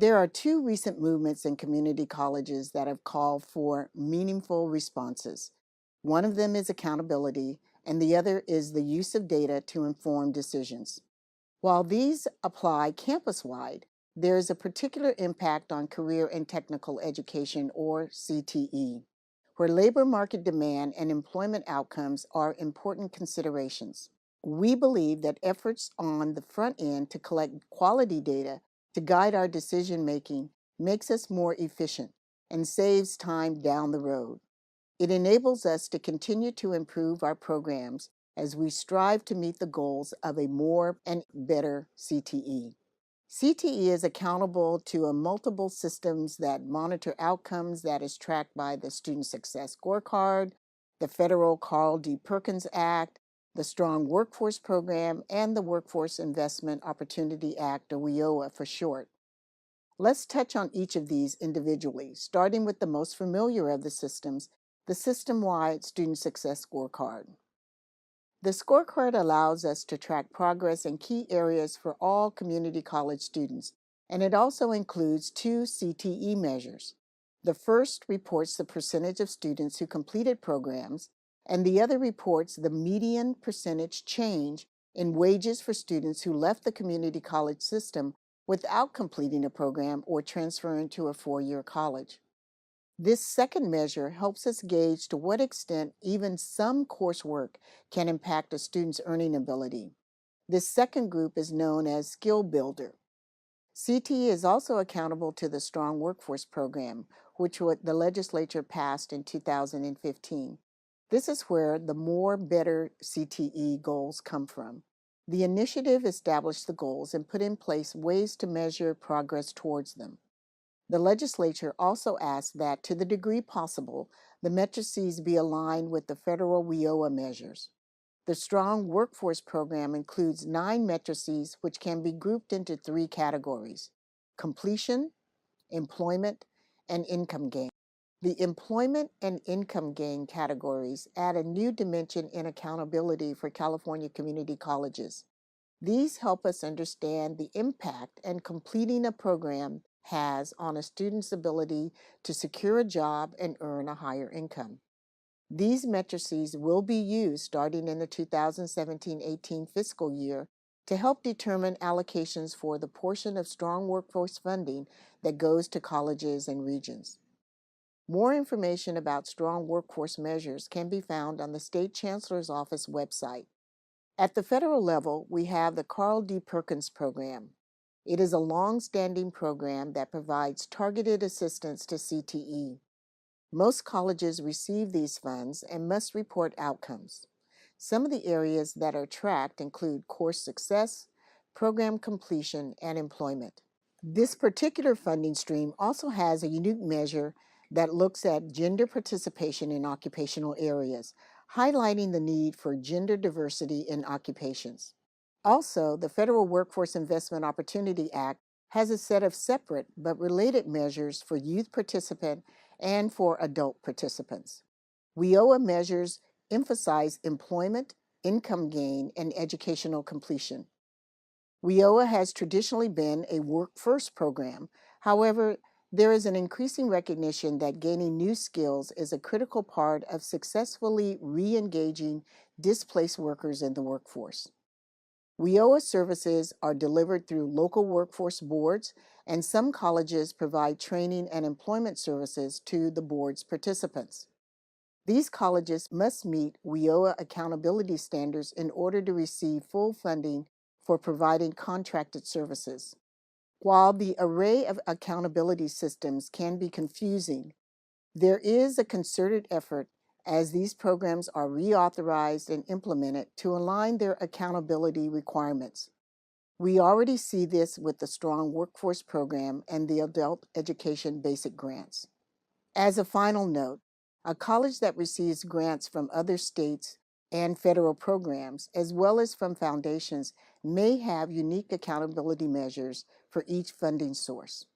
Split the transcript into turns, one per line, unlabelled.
There are two recent movements in community colleges that have called for meaningful responses. One of them is accountability, and the other is the use of data to inform decisions. While these apply campus-wide, there is a particular impact on career and technical education, or CTE, where labor market demand and employment outcomes are important considerations. We believe that efforts on the front end to collect quality data to guide our decision making makes us more efficient and saves time down the road. It enables us to continue to improve our programs as we strive to meet the goals of a more and better CTE. CTE is accountable to multiple systems that monitor outcomes that is tracked by the Student Success Scorecard, the federal Carl D. Perkins Act, the Strong Workforce Program, and the Workforce Investment Opportunity Act, or WIOA for short. Let's touch on each of these individually, starting with the most familiar of the systems, the system-wide Student Success Scorecard. The scorecard allows us to track progress in key areas for all community college students, and it also includes two CTE measures. The first reports the percentage of students who completed programs, and the other reports the median percentage change in wages for students who left the community college system without completing a program or transferring to a four-year college. This second measure helps us gauge to what extent even some coursework can impact a student's earning ability. This second group is known as Skill Builder. CTE is also accountable to the Strong Workforce Program, which the legislature passed in 2015. This is where the more better CTE goals come from. The initiative established the goals and put in place ways to measure progress towards them. The legislature also asked that, to the degree possible, the matrices be aligned with the federal WIOA measures. The Strong Workforce Program includes 9 matrices which can be grouped into 3 categories: completion, employment, and income gain. The employment and income gain categories add a new dimension in accountability for California community colleges. These help us understand the impact and completing a program has on a student's ability to secure a job and earn a higher income. These matrices will be used starting in the 2017-18 fiscal year to help determine allocations for the portion of Strong Workforce funding that goes to colleges and regions. More information about Strong Workforce measures can be found on the State Chancellor's Office website. At the federal level, we have the Carl D. Perkins Program. It is a long-standing program that provides targeted assistance to CTE. Most colleges receive these funds and must report outcomes. Some of the areas that are tracked include course success, program completion, and employment. This particular funding stream also has a unique measure that looks at gender participation in occupational areas, highlighting the need for gender diversity in occupations. Also, the Federal Workforce Investment Opportunity Act has a set of separate but related measures for youth participants and for adult participants. WIOA measures emphasize employment, income gain, and educational completion. WIOA has traditionally been a work-first program. However, there is an increasing recognition that gaining new skills is a critical part of successfully re-engaging displaced workers in the workforce. WIOA services are delivered through local workforce boards, and some colleges provide training and employment services to the board's participants. These colleges must meet WIOA accountability standards in order to receive full funding for providing contracted services. While the array of accountability systems can be confusing, there is a concerted effort as these programs are reauthorized and implemented to align their accountability requirements. We already see this with the Strong Workforce Program and the Adult Education Basic Grants. As a final note, a college that receives grants from other states and federal programs, as well as from foundations, may have unique accountability measures for each funding source.